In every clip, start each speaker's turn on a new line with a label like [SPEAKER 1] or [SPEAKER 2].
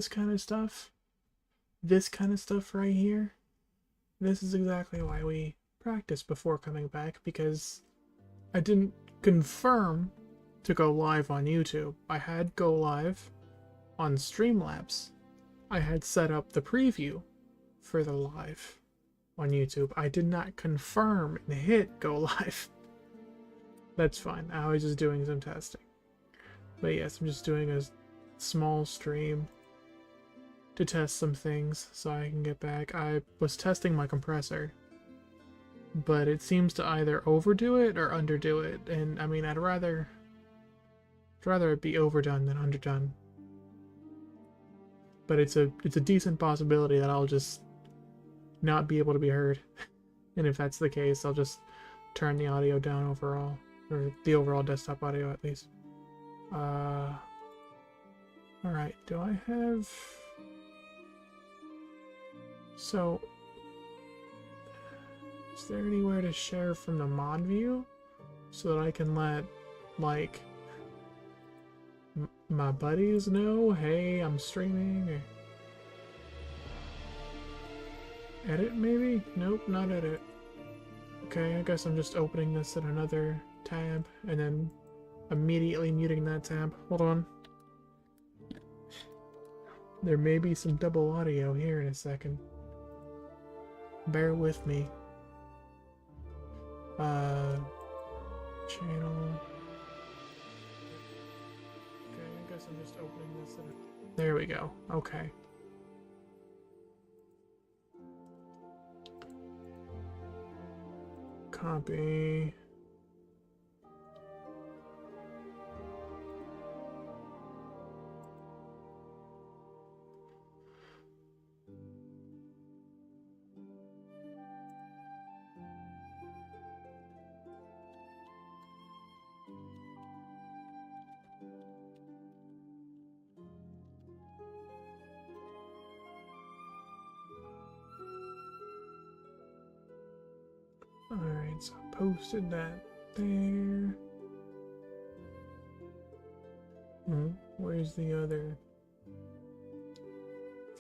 [SPEAKER 1] this kind of stuff, this kind of stuff right here, this is exactly why we practiced before coming back, because I didn't confirm to go live on YouTube. I had go live on Streamlabs. I had set up the preview for the live on YouTube. I did not confirm and hit go live. That's fine. I was just doing some testing. But yes, I'm just doing a small stream to test some things so I can get back. I was testing my compressor, but it seems to either overdo it or underdo it. And I mean, I'd rather it be overdone than underdone. But it's a decent possibility that I'll just not be able to be heard. And if that's the case, I'll just turn the audio down overall, or the overall desktop audio at least. Alright, do I have... So, is there anywhere to share from the mod view so that I can let, like, my buddies know, hey, I'm streaming, or... Edit, maybe? Nope, not edit. Okay, I guess I'm just opening this in another tab, and then immediately muting that tab. Hold on. There may be some double audio here in a second. Bear with me. Channel. Okay, I guess I'm just opening this in a... There we go. Okay. Copy. Alright, so I posted that there. Where's the other?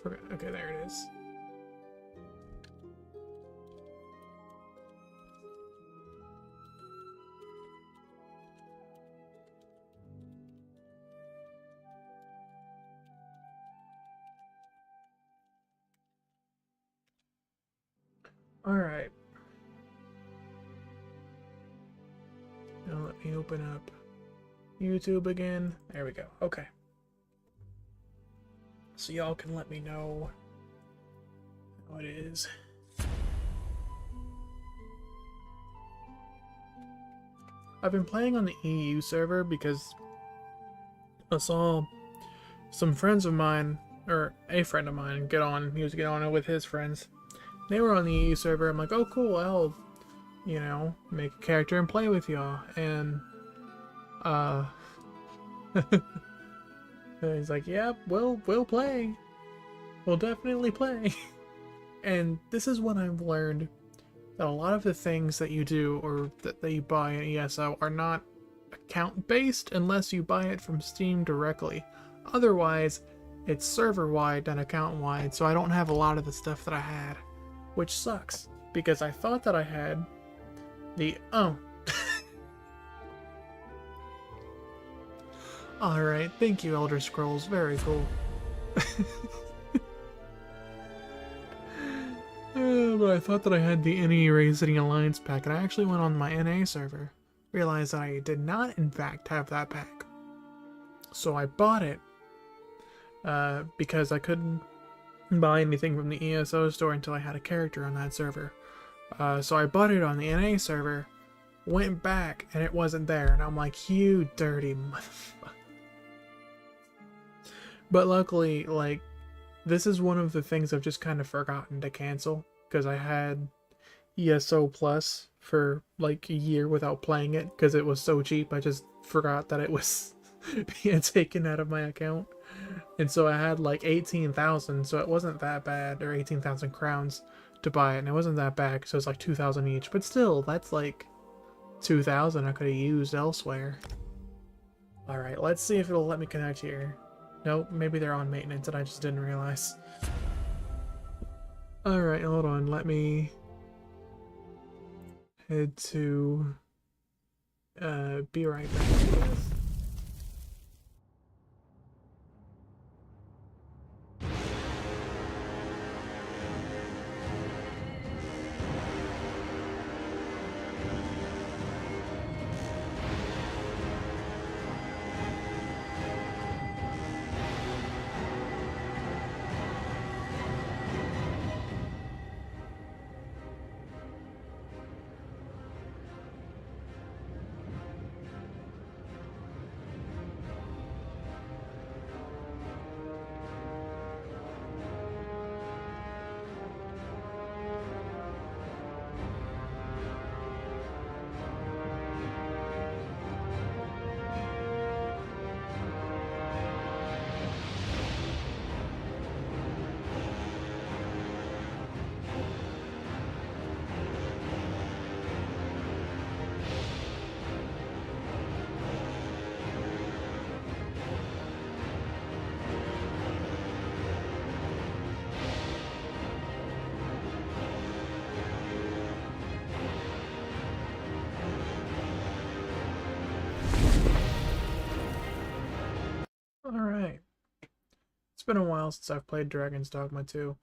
[SPEAKER 1] Forgot. Okay, there it is. Alright. Now let me open up YouTube again. There we go. Okay. So y'all can let me know how it is. I've been playing on the EU server because I saw some friends of mine, or a friend of mine, get on. He was getting on it with his friends. They were on the EU server. I'm like, oh cool, I'll, you know, make a character and play with y'all. And and he's like, yeah, we'll play. We'll definitely play. And this is what I've learned, that a lot of the things that you do or that you buy in ESO are not account-based unless you buy it from Steam directly. Otherwise, it's server-wide and account-wide, so I don't have a lot of the stuff that I had, which sucks, because I thought that I had the... Oh. Alright, thank you, Elder Scrolls. Very cool. But I thought that I had the NE Racing Alliance pack, and I actually went on my NA server. Realized that I did not, in fact, have that pack. So I bought it, because I couldn't buy anything from the ESO store until I had a character on that server. So I bought it on the NA server, went back, and it wasn't there, and I'm like, you dirty motherfucker. But luckily, like, this is one of the things I've just kind of forgotten to cancel, because I had ESO Plus for like a year without playing it, because it was so cheap. I just forgot that it was being taken out of my account. And so I had like 18,000, so it wasn't that bad, or 18,000 crowns to buy it, and it wasn't that bad, so it's like 2,000 each. But still, that's like 2,000 I could have used elsewhere. Alright, let's see if it'll let me connect here. Nope, maybe they're on maintenance and I just didn't realize. Alright, hold on. Let me head to be right back, guys. Alright. It's been a while since I've played Dragon's Dogma 2.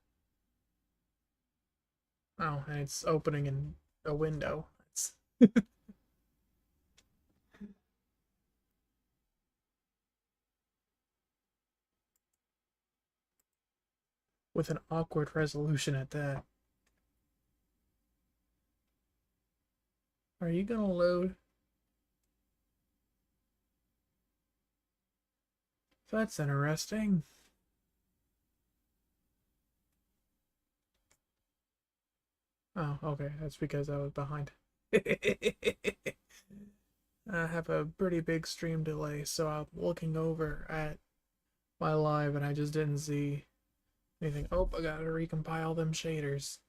[SPEAKER 1] Oh, and it's opening in a window. It's with an awkward resolution at that. Are you gonna load? That's interesting. Oh, okay. That's because I was behind. I have a pretty big stream delay, so I'm looking over at my live and I just didn't see anything. Oh, I gotta recompile them shaders.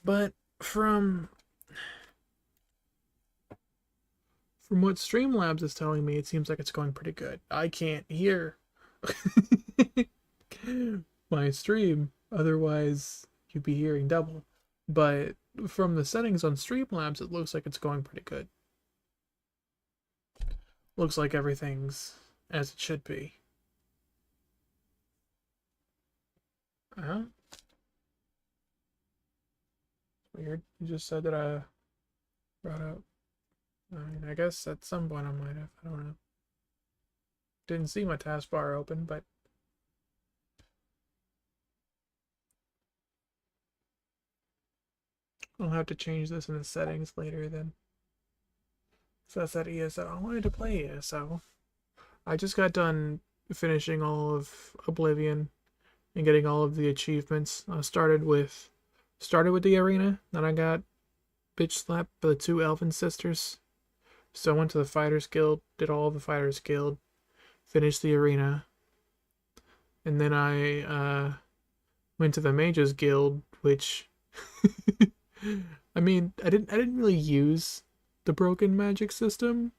[SPEAKER 1] But from what Streamlabs is telling me, it seems like it's going pretty good. I can't hear my stream, otherwise you'd be hearing double. But from the settings on Streamlabs, it looks like it's going pretty good. Looks like everything's as it should be. Uh-huh. Weird. You just said that I brought up. I mean, I guess at some point I might have. I don't know. Didn't see my taskbar open, but I'll have to change this in the settings later then. So that's that ESO. I wanted to play ESO. I just got done finishing all of Oblivion and getting all of the achievements. I started with the arena, then I got bitch slapped by the two elven sisters. So I went to the Fighters Guild, did all of the Fighters Guild, finished the arena, and then I went to the Mages Guild, which I mean, I didn't really use the broken magic system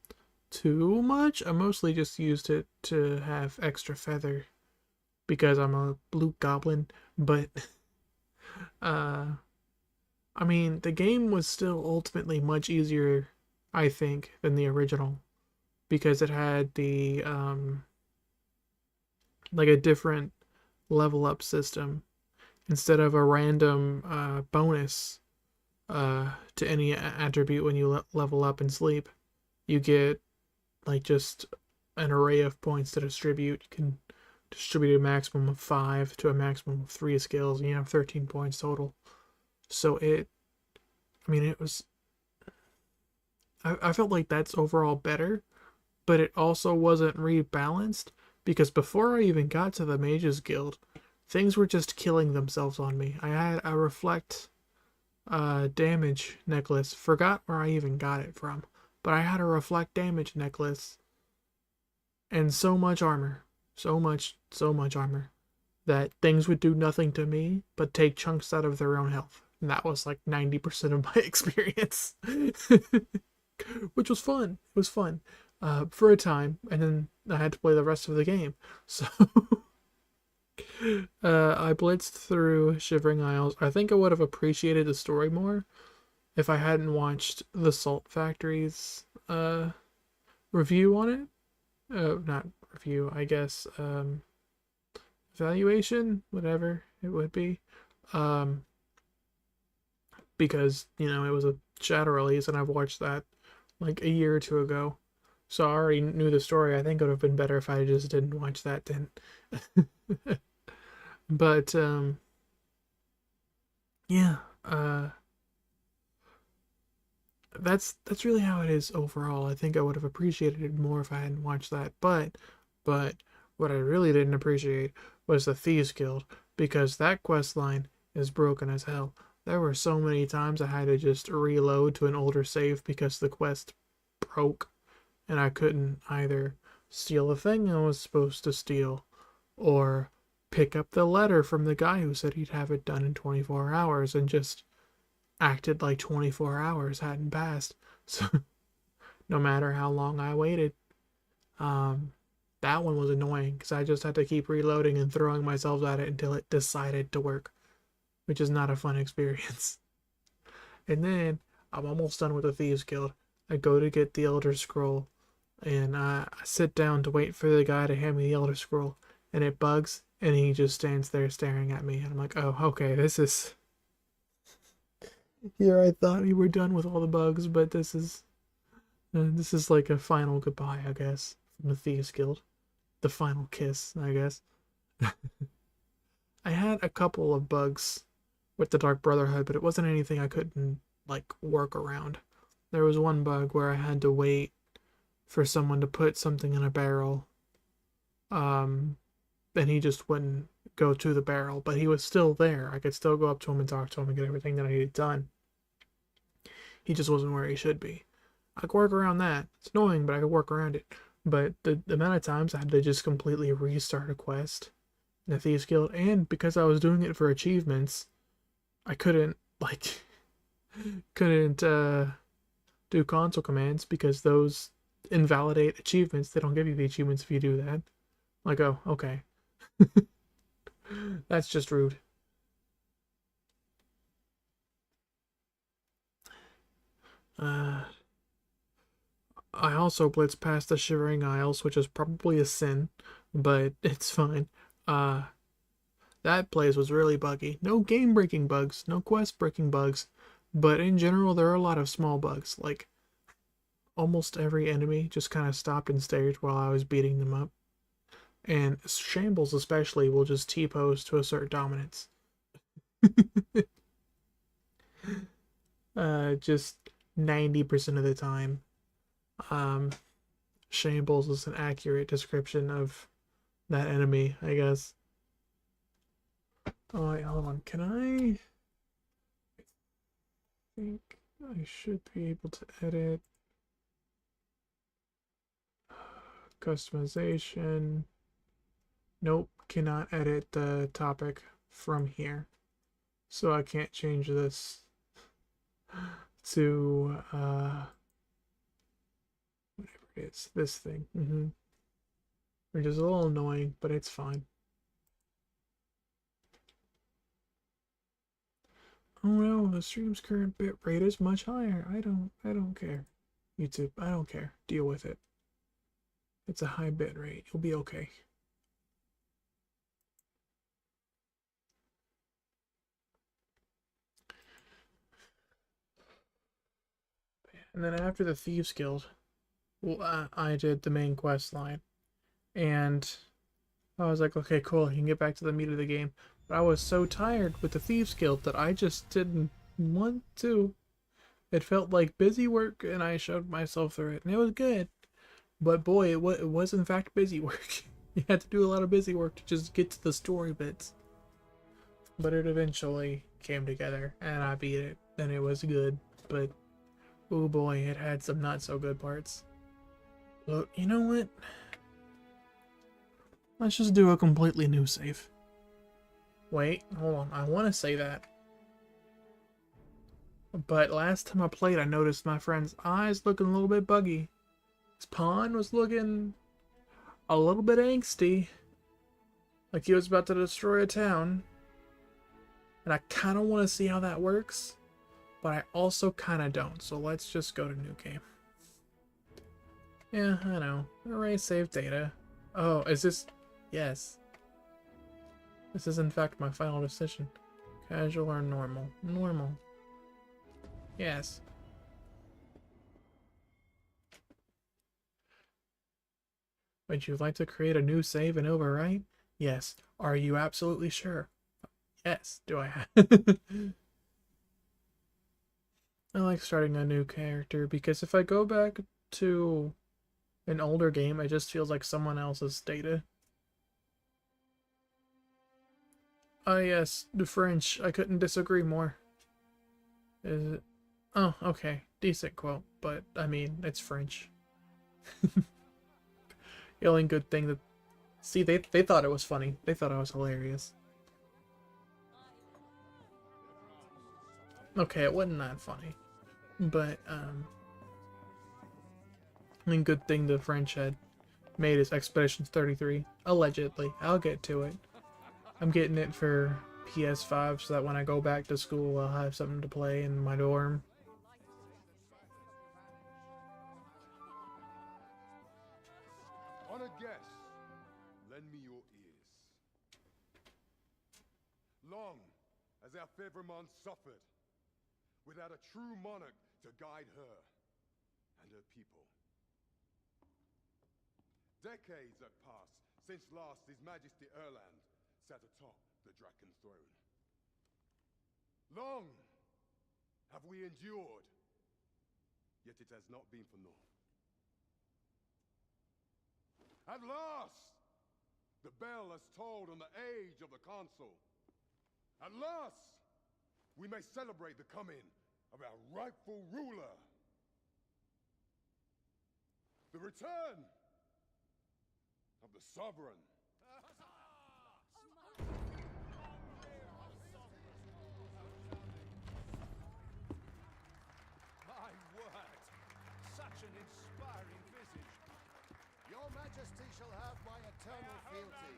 [SPEAKER 1] too much. I mostly just used it to have extra feather because I'm a blue goblin, but I mean, the game was still ultimately much easier, I think, than the original because it had the like a different level up system instead of a random bonus to any attribute when you level up and sleep. You get like just an array of points to distribute. You can distribute a maximum of 5 to a maximum of 3 skills, and you have 13 points total. So I mean, it was, I felt like that's overall better, but it also wasn't rebalanced because before I even got to the Mages Guild, things were just killing themselves on me. I had a reflect damage necklace. Forgot where I even got it from, but I had a reflect damage necklace and so much armor, so much armor that things would do nothing to me but take chunks out of their own health. And that was like 90% of my experience. Which was fun. It was fun. for a time, and then I had to play the rest of the game. So I blitzed through Shivering Isles. I think I would have appreciated the story more if I hadn't watched the Salt Factory's review on it. Not review, I guess. Evaluation, whatever it would be. Um, because, you know, it was a shadow release and I've watched that like a year or two ago. So I already knew the story. I think it would have been better if I just didn't watch that then. But yeah, that's really how it is overall. I think I would have appreciated it more if I hadn't watched that. But what I really didn't appreciate was the Thieves Guild, because that quest line is broken as hell. There were so many times I had to just reload to an older save because the quest broke and I couldn't either steal the thing I was supposed to steal or pick up the letter from the guy who said he'd have it done in 24 hours and just acted like 24 hours hadn't passed. So no matter how long I waited, um, that one was annoying because I just had to keep reloading and throwing myself at it until it decided to work, which is not a fun experience. And then I'm almost done with the Thieves Guild. I go to get the Elder Scroll, and I sit down to wait for the guy to hand me the Elder Scroll, and it bugs, and he just stands there staring at me, and I'm like, oh, okay, this is... Here I thought we were done with all the bugs, but this is like a final goodbye, I guess, from the Thieves Guild. The final kiss, I guess. I had a couple of bugs with the Dark Brotherhood, but it wasn't anything I couldn't, like, work around. There was one bug where I had to wait for someone to put something in a barrel, and he just wouldn't go to the barrel, but he was still there. I could still go up to him and talk to him and get everything that I needed done. He just wasn't where he should be. I could work around that. It's annoying, but I could work around it. But the amount of times I had to just completely restart a quest in the Thieves Guild, and because I was doing it for achievements, I couldn't, like, couldn't do console commands because those invalidate achievements. They don't give you the achievements if you do that. Like, oh, okay. That's just rude. I also blitzed past the Shivering Isles, which is probably a sin, but it's fine. That place was really buggy. No game-breaking bugs, no quest-breaking bugs, but in general, there are a lot of small bugs. Like, almost every enemy just kind of stopped and stared while I was beating them up. And Shambles especially will just T-pose to assert dominance. Just 90% of the time. Shambles is an accurate description of that enemy, I guess. Oh, wait, hold on. Can I think I should be able to edit customization. Nope, cannot edit the topic from here. So I can't change this to whatever it is, this thing. Which is a little annoying, but it's fine. Oh no, the stream's current bit rate is much higher. I don't care. YouTube, I don't care. Deal with it. It's a high bit rate. You'll be okay. And then after the Thieves Guild, well, I did the main quest line. And I was like, okay, cool, you can get back to the meat of the game. But I was so tired with the Thieves Guild that I just didn't want to. It felt like busy work, and I shoved myself through it. And it was good. But boy, it was in fact busy work. You had to do a lot of busy work to just get to the story bits. But it eventually came together, and I beat it, and it was good. But, oh boy, it had some not so good parts. Look, you know what? Let's just do a completely new save. Wait, hold on. I want to say that. But last time I played, I noticed my friend's eyes looking a little bit buggy. His pawn was looking a little bit angsty, like he was about to destroy a town. And I kind of want to see how that works, but I also kind of don't. So let's just go to new game. Yeah, I know. Erase save data. Oh, is this... Yes. This is in fact my final decision. Casual or normal? Normal. Yes. Would you like to create a new save and overwrite? Yes. Are you absolutely sure? Yes. Do I have... I like starting a new character because if I go back to an older game, it just feels like someone else's data. Ah, yes, the French. I couldn't disagree more. Is it? Oh, okay. Decent quote, but I mean, it's French. The only good thing that... See, they thought it was funny. They thought it was hilarious. Okay, it wasn't that funny. But, I mean, good thing the French had made is Expedition 33. Allegedly. I'll get to it. I'm getting it for PS5 so that when I go back to school, I'll have something to play in my dorm.
[SPEAKER 2] On a guess, lend me your ears. Long as our Fevremont suffered, without a true monarch to guide her and her people. Decades have passed since last His Majesty Erland sat atop the Draken throne. Long have we endured, yet it has not been for naught. At last, the bell has tolled on the age of the console. At last, we may celebrate the coming of our rightful ruler. The return of the sovereign.
[SPEAKER 3] My word! Such an inspiring visage. Your Majesty shall have my eternal fealty.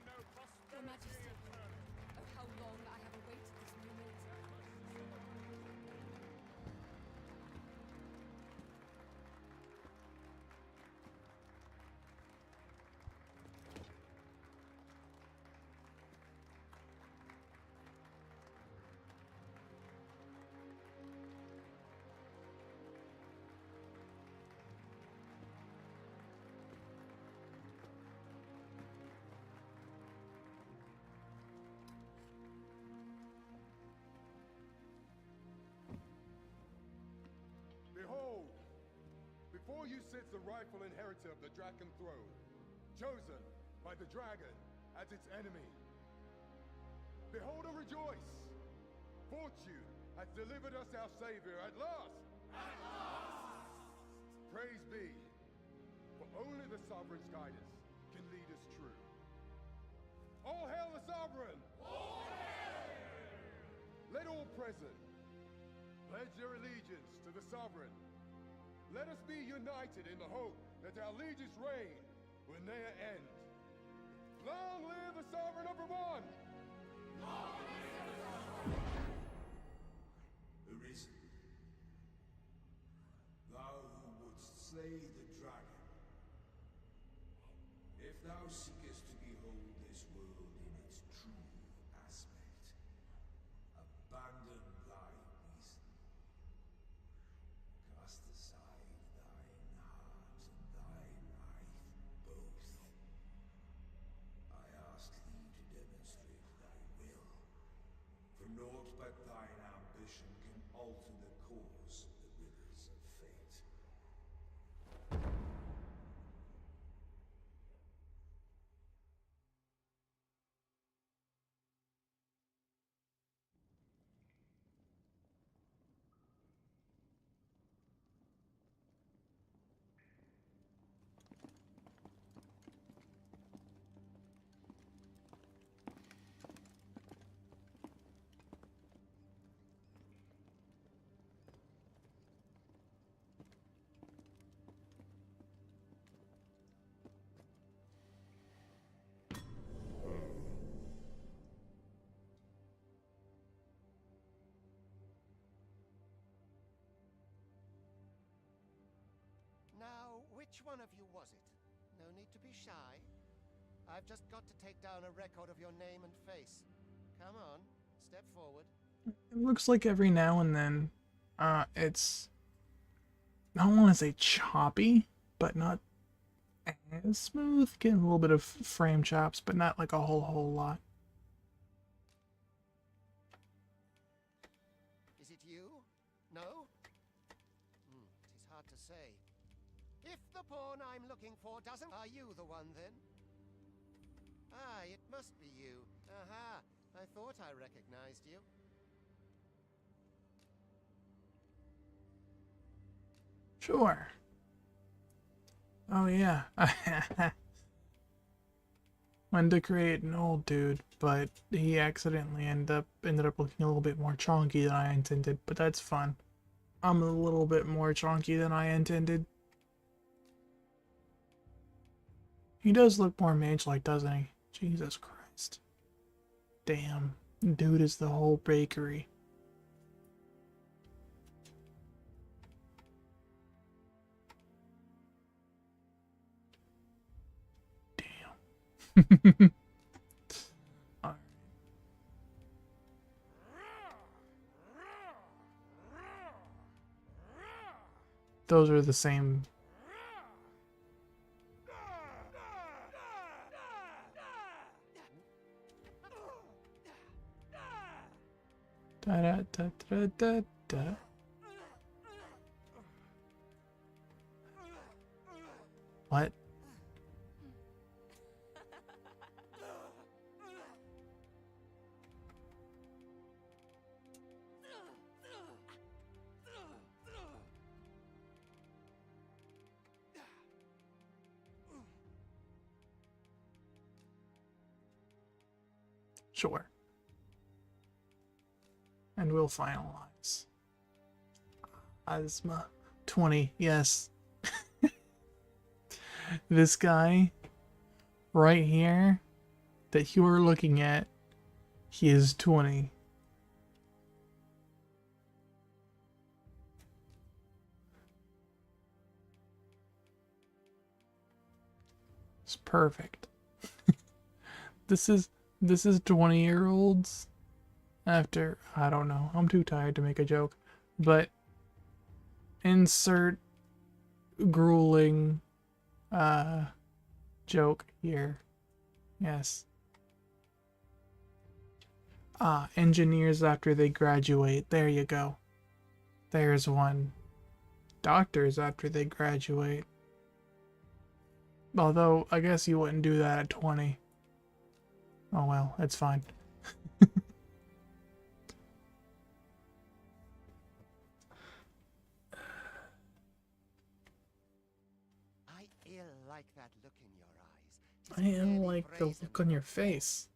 [SPEAKER 4] Your Majesty, oh how long I have awaited this moment.
[SPEAKER 2] Behold, before you sits the rightful inheritor of the Draken throne, chosen by the dragon as its enemy. Behold and rejoice! Fortune has delivered us our savior at last! At last! Praise be, for only the sovereign's guidance can lead us true. All hail the sovereign! All hail! Let all present pledge their allegiance to the sovereign. Let us be united in the hope that our liege's reign will ne'er end. Long live the sovereign of Vermont!
[SPEAKER 5] Arisen, thou who wouldst slay the dragon, if thou seekest to behold this world in its true aspect, abandon thy reason. Cast aside thine heart and thy life both. I ask thee to demonstrate thy will, for naught but thine ambition can alter the course of the rivers of fate.
[SPEAKER 3] one of you was it? No need to be shy. I've just got to take down a record of your name and face. Come on, step forward.
[SPEAKER 1] It looks like every now and then, it's, I don't want to say choppy, but not as smooth. Getting a little bit of frame chops, but not like a whole lot.
[SPEAKER 3] Is it you? No? It is hard to say. If the pawn I'm looking for doesn't... Are you the one then? Ah, it must be you. Aha, I thought I recognized you.
[SPEAKER 1] Sure. Oh yeah. Wanted to create an old dude, but he accidentally ended up looking a little bit more chonky than I intended, but that's fun. I'm a little bit more chonky than I intended. He does look more mage-like, doesn't he? Jesus Christ. Damn. Dude is the whole bakery. Damn. Alright. Those are the same. Da da da da da da. What? Sure. And we'll finalize. Asthma 20, yes. This guy right here that you are looking at, he is 20. It's perfect. This is 20-year-olds after, I don't know, I'm too tired to make a joke, but insert grueling joke here. Yes. Engineers after they graduate. There you go. There's one. Doctors after they graduate. Although, I guess you wouldn't do that at 20. Oh well, it's fine.
[SPEAKER 3] Like that look in your eyes.
[SPEAKER 1] I don't like the look on your face.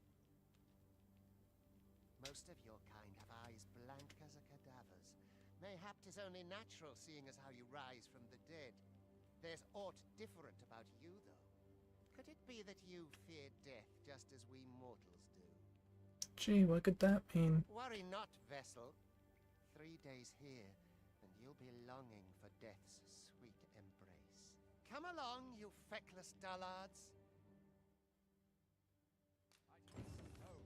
[SPEAKER 3] Most of your kind have eyes blank as a cadaver's. Mayhap 'tis only natural, seeing as how you rise from the dead. There's aught different about you, though. Could it be that you fear death just as we mortals do?
[SPEAKER 1] Gee, what could that mean?
[SPEAKER 3] Worry not, vessel. 3 days here, and you'll be longing for death's sweet embrace. Come along, you feckless dullards.
[SPEAKER 6] I must know,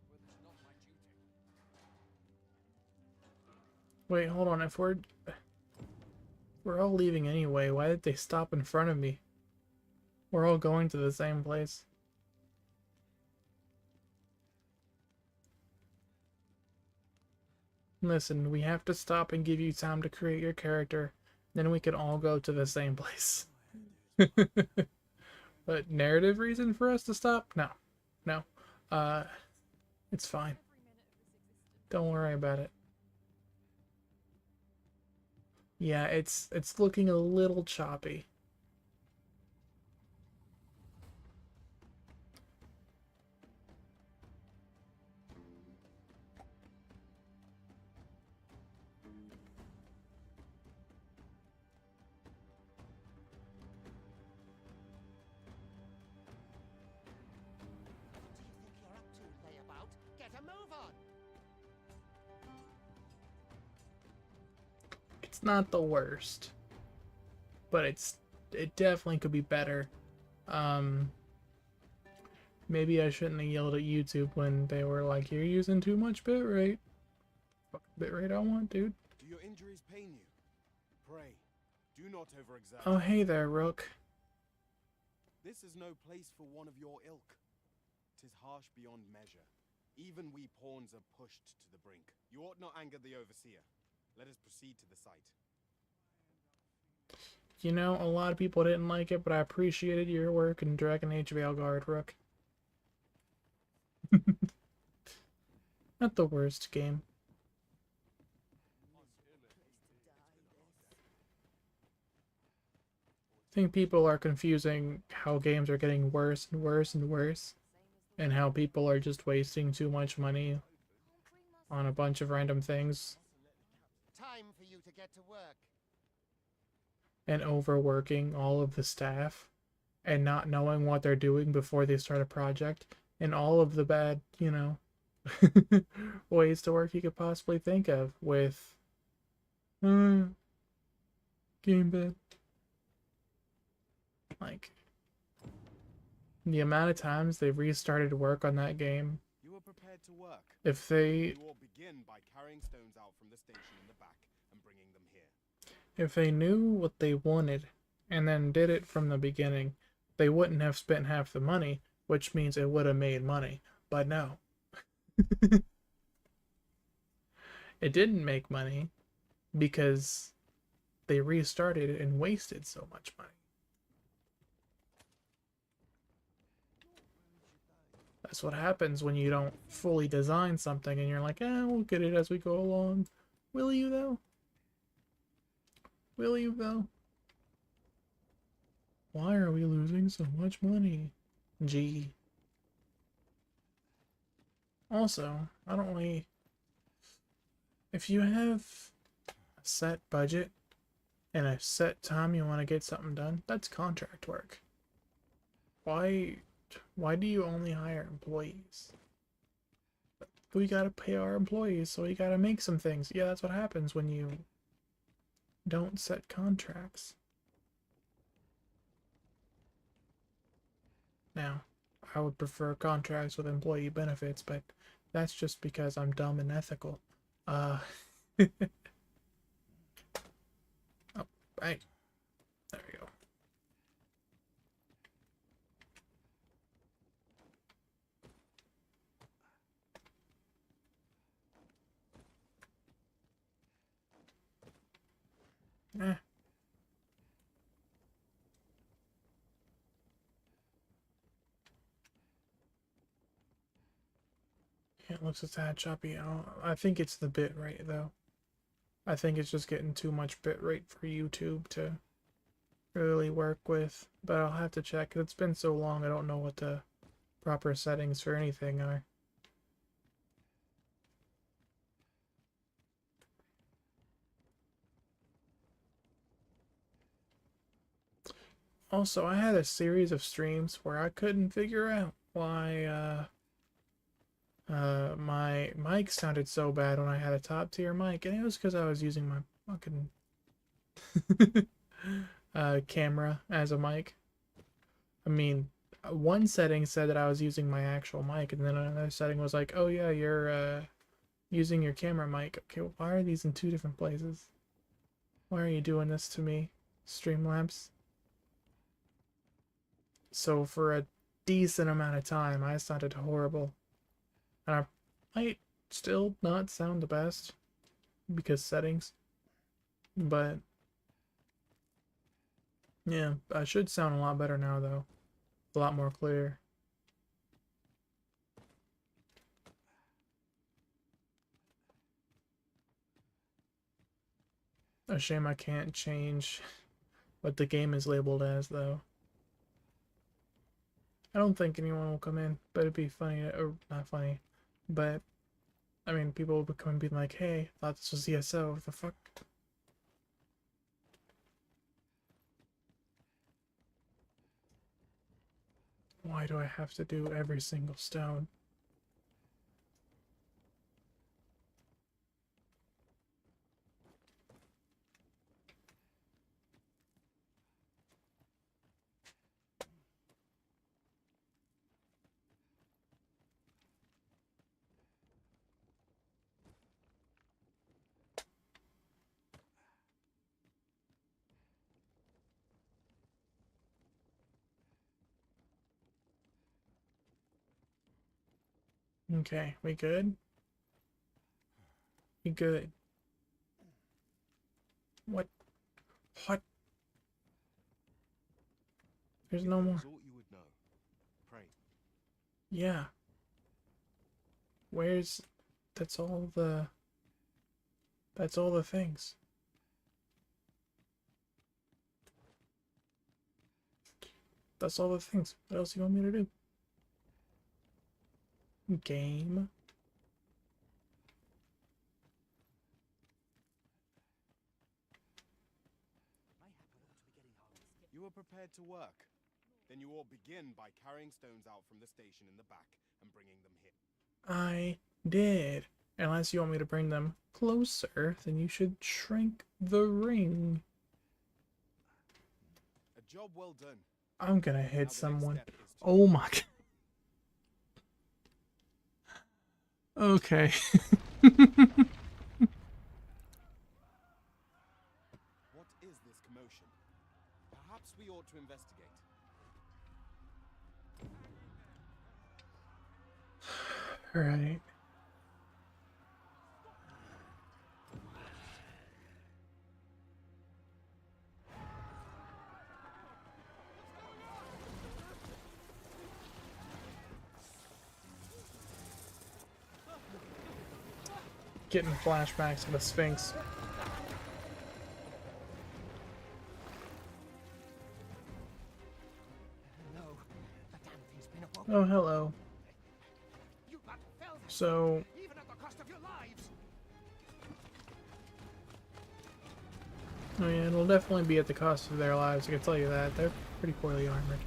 [SPEAKER 6] but it's not my duty.
[SPEAKER 1] Wait, hold on. If we're all leaving anyway, why did they stop in front of me? We're all going to the same place. Listen, we have to stop and give you time to create your character. Then we can all go to the same place. But narrative reason for us to stop? No. No. It's fine. Don't worry about it. Yeah, it's looking a little choppy. It's not the worst, but it's it definitely could be better. Maybe I shouldn't have yelled at YouTube when they were like, "You're using too much bitrate." Fuck bitrate I want, dude.
[SPEAKER 7] Do your injuries pain you? Pray, do not overexert.
[SPEAKER 1] Oh, hey there, Rook.
[SPEAKER 7] This is no place for one of your ilk. 'Tis harsh beyond measure. Even we pawns are pushed to the brink. You ought not anger the overseer. Let us proceed to the site.
[SPEAKER 1] You know, a lot of people didn't like it, but I appreciated your work in Dragon Age Veilguard, Rook. Not the worst game. I think people are confusing how games are getting worse and worse and worse, and how people are just wasting too much money on a bunch of random things
[SPEAKER 3] Time for you to get to work.
[SPEAKER 1] and overworking all of the staff and not knowing what they're doing before they start a project and all of the bad, you know, ways to work you could possibly think of with game bed. Like, the amount of times they've restarted work on that game,
[SPEAKER 7] You are prepared to work.
[SPEAKER 1] if they
[SPEAKER 7] You will begin by carrying stones out from the station in the back and bringing them here.
[SPEAKER 1] if they knew what they wanted and then did it from the beginning, they wouldn't have spent half the money, which means it would have made money. But no. It didn't make money because they restarted it and wasted so much money. That's what happens when you don't fully design something and you're like, we'll get it as we go along. Will you, though? Will you, though? Why are we losing so much money? Gee. Also, I don't really... If you have a set budget and a set time you want to get something done, that's contract work. Why do you only hire employees? We gotta pay our employees, so we gotta make some things. Yeah, that's what happens when you don't set contracts. Now, I would prefer contracts with employee benefits, but that's just because I'm dumb and ethical. Oh, right. There we go. Eh. It looks a tad choppy. I think it's the bit rate though. I think it's just getting too much bit rate for YouTube to really work with. But I'll have to check. It's been so long I don't know what the proper settings for anything are. Also, I had a series of streams where I couldn't figure out why my mic sounded so bad when I had a top tier mic, and it was because I was using my fucking camera as a mic. I mean, one setting said that I was using my actual mic, and then another setting was like, oh yeah, you're using your camera mic. Okay, well, why are these in two different places? Why are you doing this to me, Streamlabs? So for a decent amount of time, I sounded horrible. And I might still not sound the best because settings, but yeah, I should sound a lot better now though. A lot more clear. A shame I can't change what the game is labeled as though. I don't think anyone will come in, but it'd be funny, or not funny, but I mean, people would come and be like, hey, I thought this was ESO, what the fuck? Why do I have to do every single stone? Okay, we good? We good. What? What? There's no more.
[SPEAKER 7] Thought you would know. Pray.
[SPEAKER 1] Yeah. Where's... That's all the... That's all the things. That's all the things. What else do you want me to do? Game.
[SPEAKER 7] You were prepared to work. Then you all begin by carrying stones out from the station in the back and bringing them here.
[SPEAKER 1] I did. Unless you want me to bring them closer, then you should shrink the ring.
[SPEAKER 7] A job well done.
[SPEAKER 1] I'm gonna
[SPEAKER 7] Now
[SPEAKER 1] hit
[SPEAKER 7] the next
[SPEAKER 1] someone.
[SPEAKER 7] step is to-
[SPEAKER 1] Oh my god. Okay.
[SPEAKER 7] What is this commotion? Perhaps we ought to investigate.
[SPEAKER 1] Alright. Getting flashbacks of the Sphinx.
[SPEAKER 3] No, the damn thing's been awoken.
[SPEAKER 1] Oh, hello.
[SPEAKER 3] You but fell this,
[SPEAKER 1] So,
[SPEAKER 3] even at the cost of your lives.
[SPEAKER 1] oh yeah, it'll definitely be at the cost of their lives, I can tell you that. They're pretty poorly armored.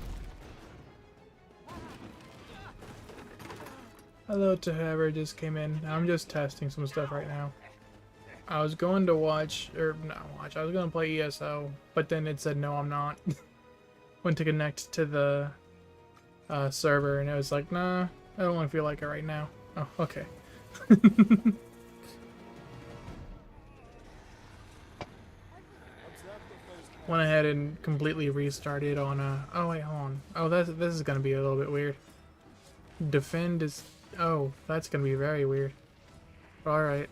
[SPEAKER 1] Hello to whoever just came in. I'm just testing some stuff right now. I was going to watch, or not watch, I was going to play ESO, but then it said no, I'm not. Went to connect to the server, and it was like, nah, I don't really feel like it right now. Oh, okay. Went ahead and completely restarted on oh wait, hold on. Oh, this is gonna be a little bit weird. Defend is, oh, that's gonna be very weird. All right.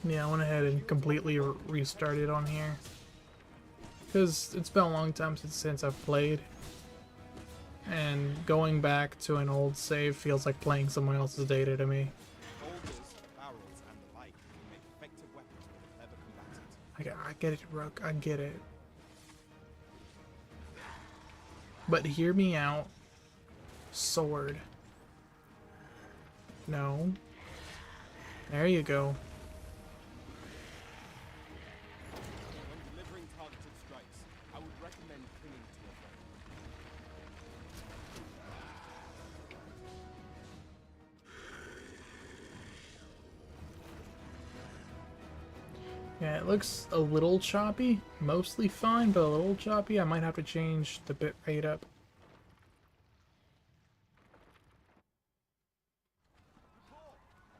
[SPEAKER 1] Yeah, I went ahead and completely restarted on here because it's been a long time since I've played. And going back to an old save feels like playing someone else's data to me.
[SPEAKER 7] Boulders, barrels, and the like can make effective weapons for the clever combatant.
[SPEAKER 1] I get it, Rook. I get it. But hear me out. Sword. No. There you go.
[SPEAKER 7] When delivering targeted strikes, I would recommend clinging to your friend.
[SPEAKER 1] Yeah, it looks a little choppy. Mostly fine, but a little choppy. I might have to change the bit rate up.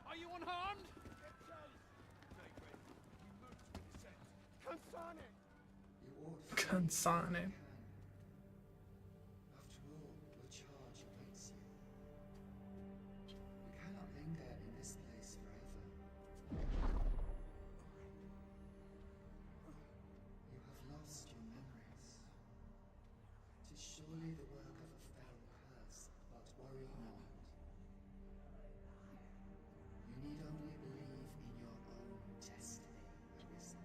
[SPEAKER 6] Are you unharmed?
[SPEAKER 1] Consonant.
[SPEAKER 8] After all, your charge awaits you. You cannot linger in this place forever. You have lost your memories. Tis surely the work of a fell curse, but worry not. You need only believe in your own destiny, Arisen.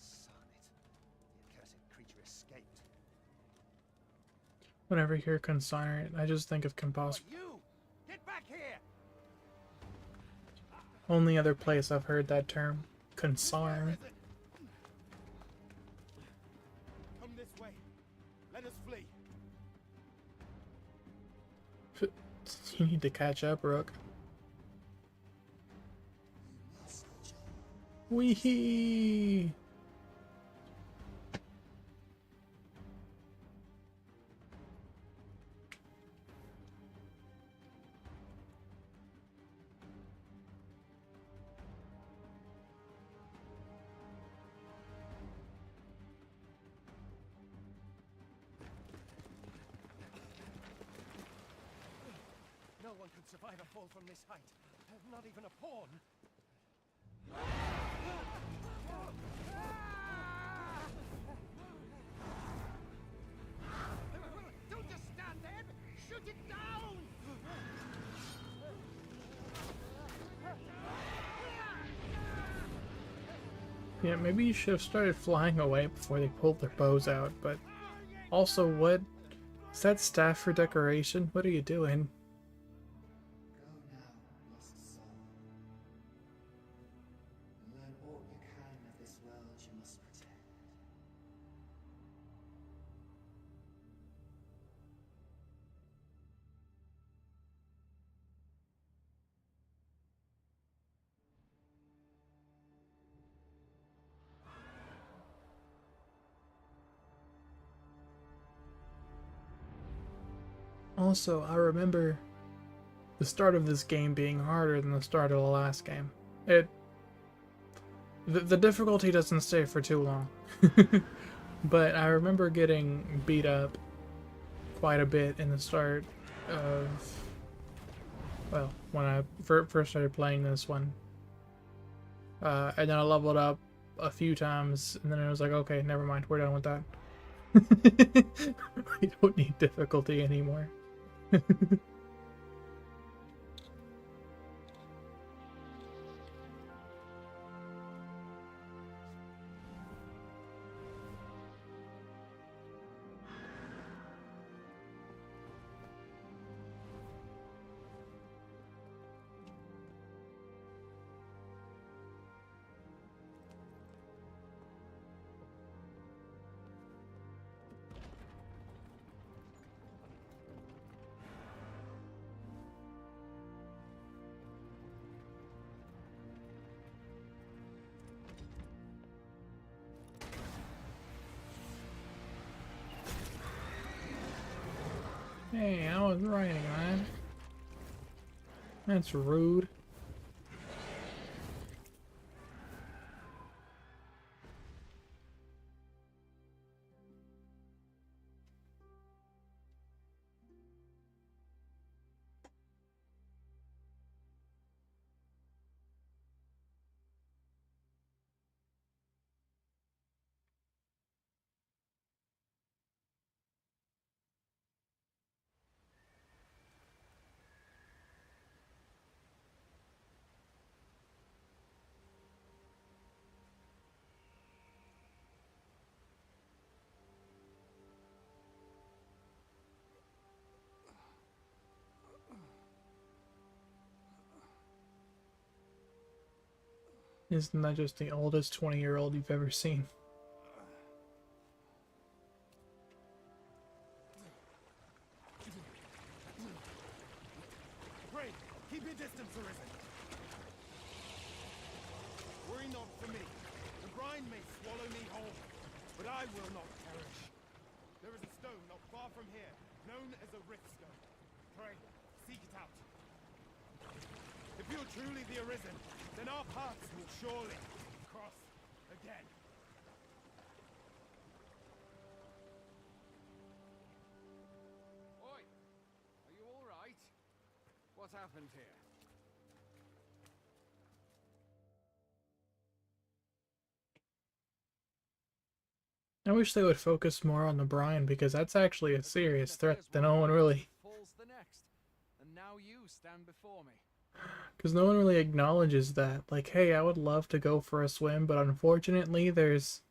[SPEAKER 3] Sonnet. The accursed creature escaped.
[SPEAKER 1] Whenever I hear consonant, I just think of compost.
[SPEAKER 3] You! Get back here!
[SPEAKER 1] Only other place I've heard that term. Consonant.
[SPEAKER 7] Come this way. Let us flee.
[SPEAKER 1] You need to catch up, Rook. Wee-hee!
[SPEAKER 3] one could survive a fall from this height. Not even a pawn. Don't just stand there! Shoot it down!
[SPEAKER 1] Yeah, maybe you should have started flying away before they pulled their bows out, but also, what? Is that staff for decoration? What are you doing?
[SPEAKER 8] Go now, lost soul. Learn all you can of this world you must protect.
[SPEAKER 1] Also, I remember the start of this game being harder than the start of the last game. The difficulty doesn't stay for too long. But I remember getting beat up quite a bit in the start of, well, when I first started playing this one. And then I leveled up a few times, and then I was like, okay, never mind, we're done with that. We don't need difficulty anymore. Hey, I was writing, man. That's rude. Isn't that just the oldest 20-year-old you've ever seen?
[SPEAKER 7] Pray, keep your distance, Arisen. Worry not for me. The brine may swallow me whole, but I will not perish. There is a stone not far from here, known as a rift stone. Pray, seek it out. If you're truly the Arisen, then our paths will surely cross again.
[SPEAKER 6] Oi! Are you all right? What happened here?
[SPEAKER 1] I wish they would focus more on the brine, because that's actually a serious threat that no one really...
[SPEAKER 6] Falls the next, and now you stand before me.
[SPEAKER 1] Because no one really acknowledges that. Like, hey, I would love to go for a swim, but unfortunately there's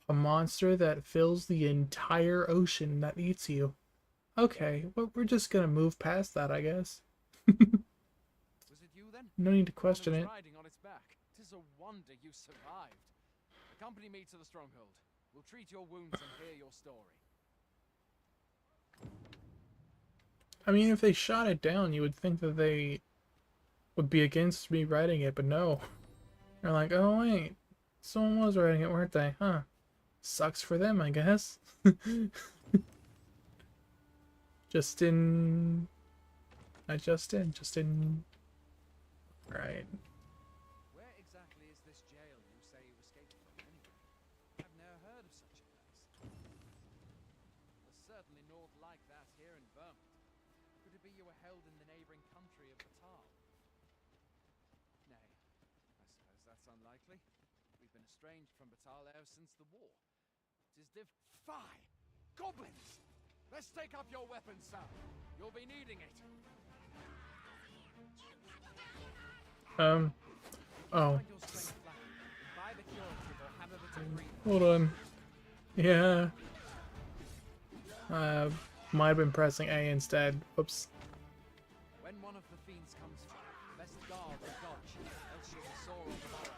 [SPEAKER 1] a monster that fills the entire ocean that eats you. Okay, well, we're just gonna move past that, I guess.
[SPEAKER 6] Was it you then?
[SPEAKER 1] No need to
[SPEAKER 6] The one who
[SPEAKER 1] question
[SPEAKER 6] was
[SPEAKER 1] it.
[SPEAKER 6] riding on its back. 'Tis a wonder you survived. Accompany me to the stronghold. We'll treat your wounds and hear your story.
[SPEAKER 1] I mean, if they shot it down, you would think that they would be against me riding it, but no. They're like, oh wait, someone was riding it, weren't they? Huh. Sucks for them, I guess. Justin... Not Justin, Justin... Right.
[SPEAKER 6] Where exactly is this jail you say you escaped from, anyway? I've never heard of such a place. There's certainly naught like that here in Vermont. Could it be Maybe you were held in the neighboring country of Batal. Nay, I suppose that's unlikely. We've been estranged from Batal ever since the war. 'Tis Fie! Goblins! Let's take up your weapons, sir. You'll be needing it.
[SPEAKER 1] Oh.
[SPEAKER 6] Find your strength lacking. Buy the curative or have a bit of breathing.
[SPEAKER 1] Hold on. Yeah. Might have been pressing A instead. Whoops.
[SPEAKER 6] When one of the fiends comes for you, best guard or dodge, else you'll be sore on the morrow.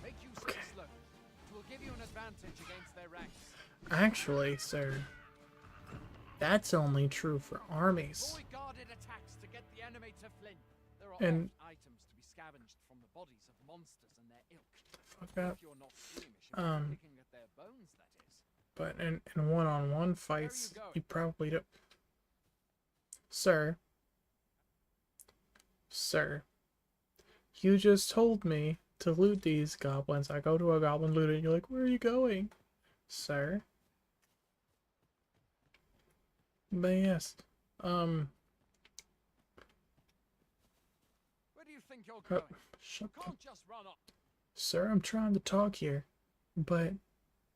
[SPEAKER 6] Make use of the slope. It will give you an advantage against their ranks.
[SPEAKER 1] Actually, sir, that's only true for armies.
[SPEAKER 6] Avoid guarded attacks to get the enemy to flinch. There are
[SPEAKER 1] And-
[SPEAKER 6] oft items to be scavenged from the bodies of monsters and their ilk.
[SPEAKER 1] Fuck up.
[SPEAKER 6] If you're not squeamish about picking at their bones, that is.
[SPEAKER 1] But in one-on-one fights,
[SPEAKER 6] going?
[SPEAKER 1] you probably don't. Sir. Sir. You just told me to loot these goblins. I go to a goblin loot and you're like, where are you going? Sir. But yes.
[SPEAKER 6] Where do you think you're going?
[SPEAKER 1] Shut
[SPEAKER 6] You can't just run off.
[SPEAKER 1] Sir, I'm trying to talk here. But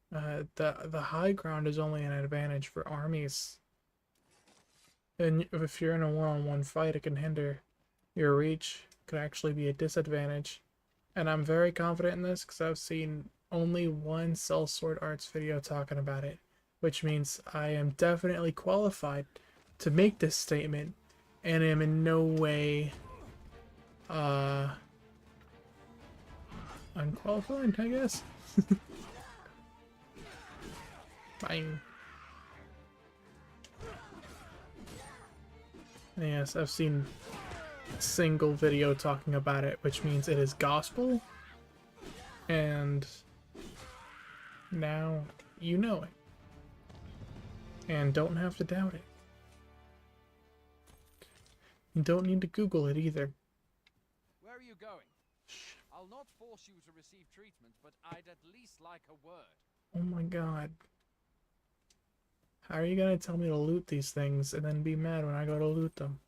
[SPEAKER 1] the high ground is only an advantage for armies. And if you're in a one-on-one fight, it can hinder your reach. It could actually be a disadvantage. And I'm very confident in this because I've seen only one Cell Sword Arts video talking about it, which means I am definitely qualified to make this statement and am in no way unqualified, I guess. Fine. Yes, I've seen a single video talking about it, which means it is gospel. And now you know it. And don't have to doubt it. You don't need to Google it either.
[SPEAKER 6] Where are you going? I'll not force you to receive treatment, but I'd at least like a word.
[SPEAKER 1] Oh my god. How are you gonna tell me to loot these things and then be mad when I go to loot them?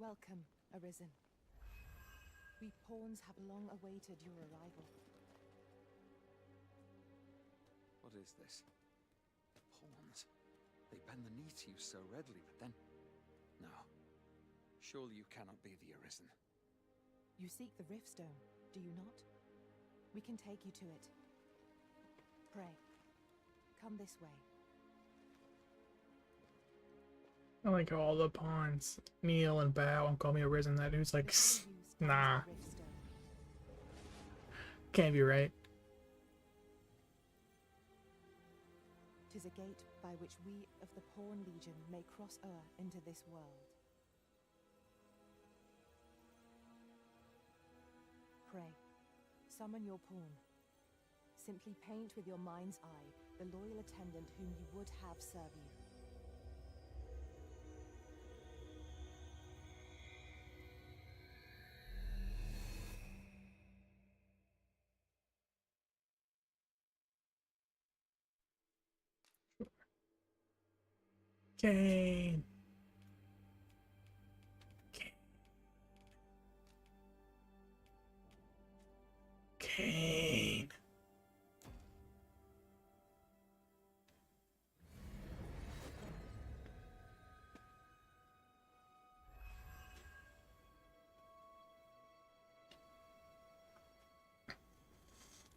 [SPEAKER 9] Welcome, Arisen. We pawns have long awaited your arrival.
[SPEAKER 10] What is this? Pawns. They bend the knee to you so readily, but then... No. Surely you cannot be the Arisen.
[SPEAKER 9] You seek the Riftstone, do you not? We can take you to it. Pray. Come this way.
[SPEAKER 1] I like how all the pawns kneel and bow and call me Arisen. That dude's like, nah, can't be right.
[SPEAKER 9] Tis a gate by which we of the Pawn Legion may cross into this world. Pray, summon your pawn. Simply paint with your mind's eye the loyal attendant whom you would have serve you.
[SPEAKER 1] Kane. Kane.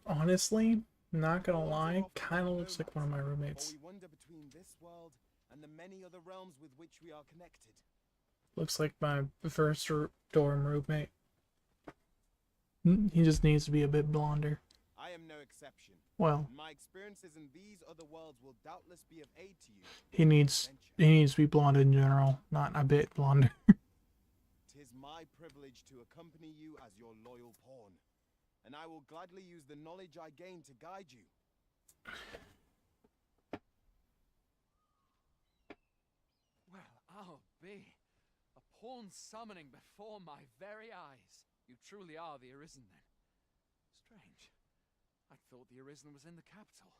[SPEAKER 1] Honestly, not gonna lie, kind of looks like one of my roommates.
[SPEAKER 7] We wander between this world and the many other realms with which we are connected.
[SPEAKER 1] Looks like my first dorm roommate. He just needs to be a bit blonder.
[SPEAKER 7] I am no exception.
[SPEAKER 1] Well,
[SPEAKER 7] My experiences in these other worlds will doubtless be of aid to you.
[SPEAKER 1] he needs to be blonde in general, not a bit blonder.
[SPEAKER 7] Tis my privilege to accompany you as your loyal pawn, and I will gladly use the knowledge I gain to guide you.
[SPEAKER 6] Well, I'll be. A pawn summoning before my very eyes. You truly are the Arisen, then. Strange. I thought the Arisen was in the capital.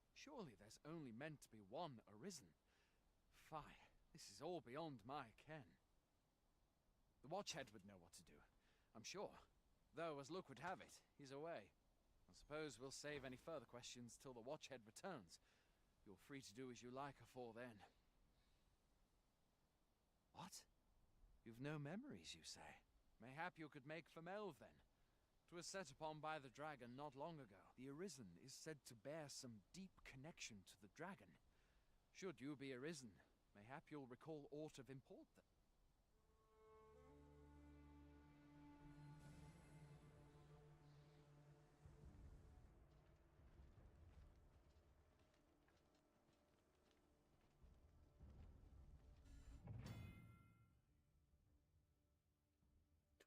[SPEAKER 6] Surely there's only meant to be one Arisen. Fie, this is all beyond my ken. The Watchhead would know what to do, I'm sure. Though, as luck would have it, he's away. I suppose we'll save any further questions till the Watchhead returns. You're free to do as you like afore then. What? You've no memories, you say? Mayhap you could make for Melve, then. 'Twas set upon by the dragon not long ago. The Arisen is said to bear some deep connection to the dragon. Should you be Arisen, mayhap you'll recall aught of import then.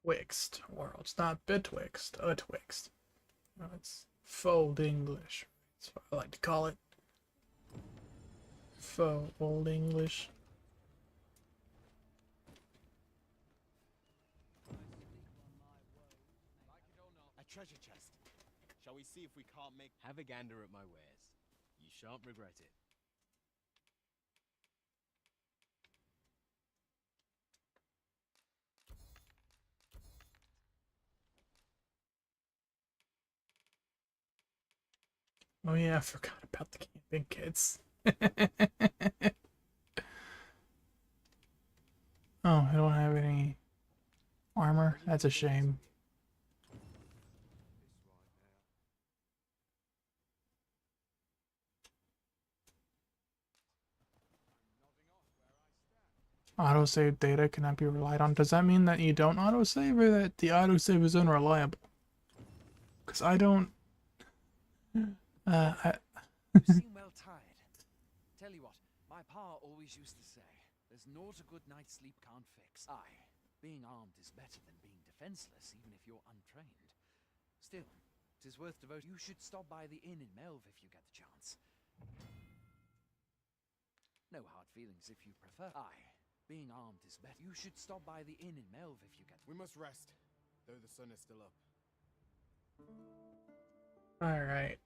[SPEAKER 1] Twixt worlds, not betwixt, atwixt. No, it's Fold English. That's what I like to call it. Faux Old English.
[SPEAKER 7] A treasure chest. Shall we see if we can't make...
[SPEAKER 11] Have a gander at my wares. You shan't regret it.
[SPEAKER 1] Oh yeah, I forgot about the camping kits. Oh, I don't have any armor. That's a shame. Autosave data cannot be relied on. Does that mean that you don't autosave or that the autosave is unreliable? Because I don't...
[SPEAKER 6] You seem well tired. Tell you what, my pa always used to say, there's naught a good night's sleep can't fix. Aye, being armed is better than being defenseless, even if you're untrained. Still, 'tis worth devoting. You should stop by the inn in Melve if you get the chance. No hard feelings if you prefer. Aye, being armed is better. You should stop by the inn in Melve if you get...
[SPEAKER 7] We must rest, though the sun is still up.
[SPEAKER 1] Alright.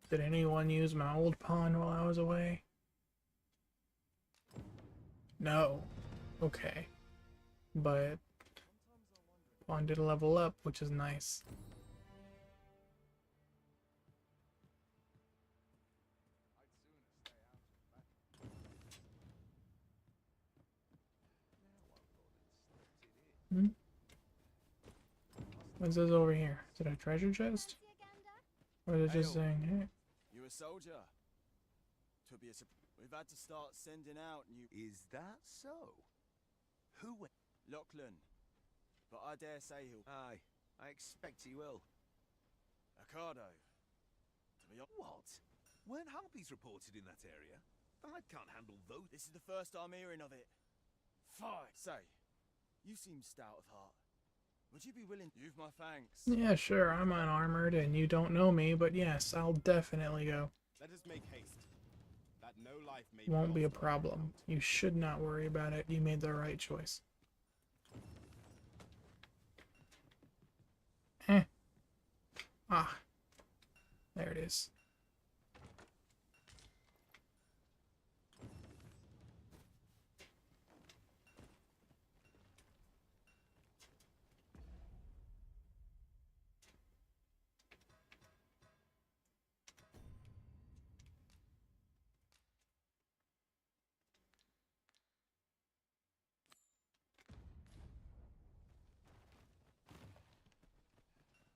[SPEAKER 1] Did anyone use my old pawn while I was away? No. Okay. But pawn did level up, which is nice. Hmm? What's this over here? Is it a treasure chest? Or is it just saying, hey?
[SPEAKER 12] You a soldier? To be a We've had to start sending out new...
[SPEAKER 13] Is that so? Who went?
[SPEAKER 12] Lachlan. But I dare say he'll...
[SPEAKER 13] Aye, I expect he will.
[SPEAKER 12] Ricardo. To be
[SPEAKER 13] What? Weren't harpies reported in that area? I can't handle those.
[SPEAKER 12] This is the first I'm hearing of it. Fine. Say, you seem stout of heart. Would you be willing... You've my thanks.
[SPEAKER 1] Yeah, sure, I'm unarmored and you don't know me, but yes, I'll definitely go.
[SPEAKER 7] Let us make haste. That no life may
[SPEAKER 1] Won't be a problem. You should not worry about it. You made the right choice. Ah. There it is.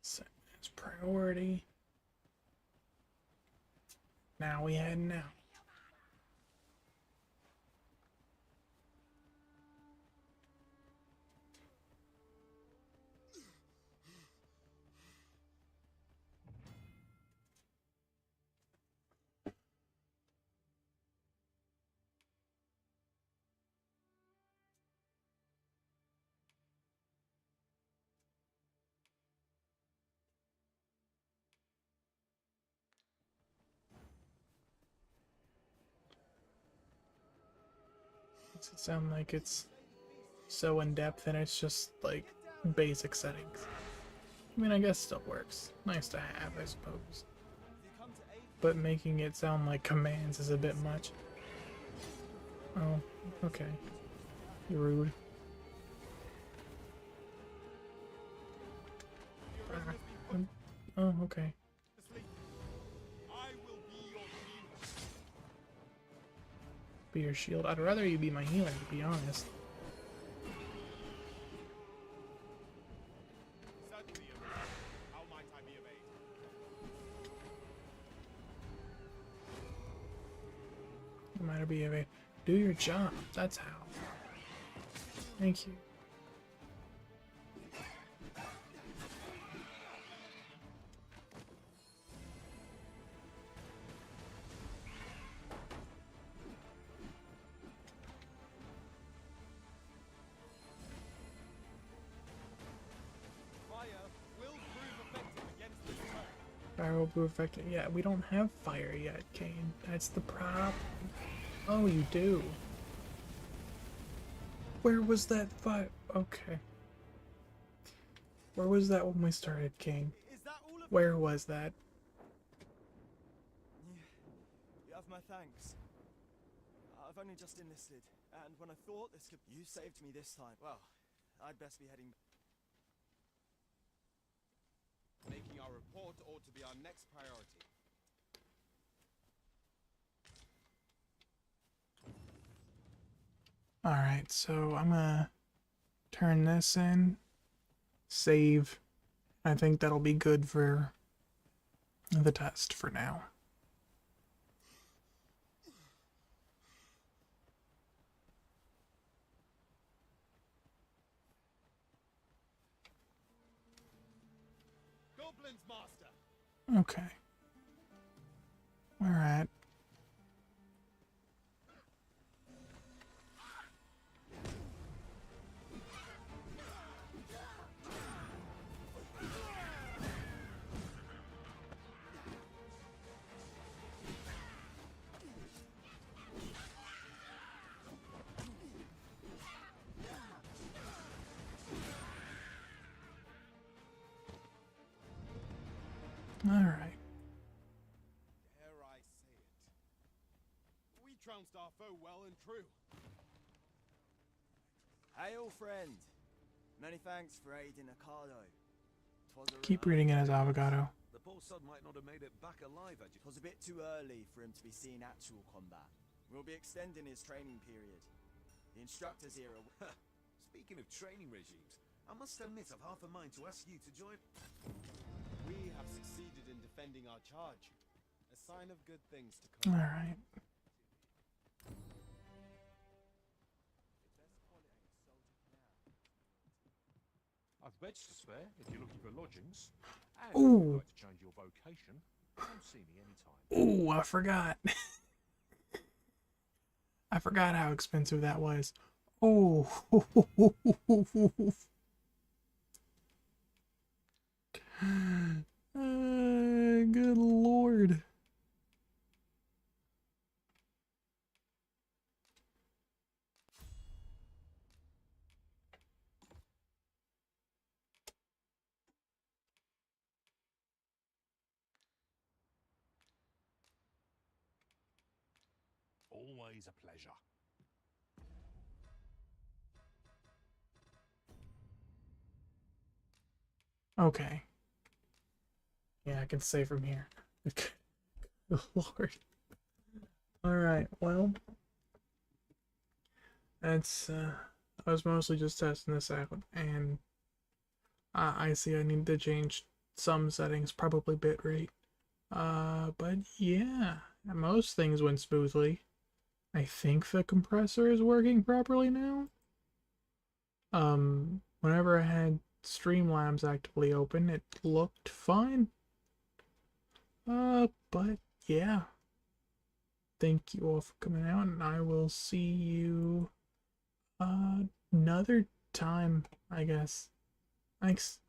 [SPEAKER 1] Set as priority. Now we head now. makes it sound like it's so in-depth and it's just like basic settings. I mean, I guess still works. Nice to have, I suppose. But making it sound like commands is a bit much. Oh, okay. You're rude. Oh, okay. Be your shield. I'd rather you be my healer, to be honest. No matter be a do your job. That's how. Thank you. Fire will prove effective. Yeah, we don't have fire yet, Kane. That's the problem. Oh, you do. Where was that fire? Okay. Where was that when we started, Kane? Where was that?
[SPEAKER 12] You have my thanks. I've only just enlisted, and when I thought this could... You saved me this time. Well, I'd best be heading...
[SPEAKER 7] Making our report ought to be our next priority.
[SPEAKER 1] Alright, so I'm gonna turn this in, save. I think that'll be good for the test for now.
[SPEAKER 7] Goblin's master.
[SPEAKER 1] Okay. Alright. Alright.
[SPEAKER 7] Dare I say it? We trounced our foe well and true.
[SPEAKER 12] Hail, friend. Many thanks for aiding Ocado.
[SPEAKER 1] Keep reading it as avocado.
[SPEAKER 13] The poor sod might not have made it back alive, had you?
[SPEAKER 12] It was a bit too early for him to be seeing actual combat. We'll be extending his training period. The instructor's era...
[SPEAKER 13] Speaking of training regimes, I must admit I've half a mind to ask you to join...
[SPEAKER 7] We have succeeded in defending our charge. A sign of good things to come.
[SPEAKER 1] Alright.
[SPEAKER 14] I've beds to spare if you're looking for lodgings. And if
[SPEAKER 1] Ooh.
[SPEAKER 14] you'd like to change your vocation, come see me anytime.
[SPEAKER 1] Ooh, I forgot. I forgot how expensive that was. Oh. Good lord.
[SPEAKER 14] Always a pleasure.
[SPEAKER 1] Okay. Yeah, I can say from here. Good lord. Alright, well. That's, I was mostly just testing this out, and I see I need to change some settings, probably bitrate. But yeah, most things went smoothly. I think the compressor is working properly now. Whenever I had Streamlabs actively open, it looked fine. But yeah. Thank you all for coming out, and I will see you another time, I guess. Thanks.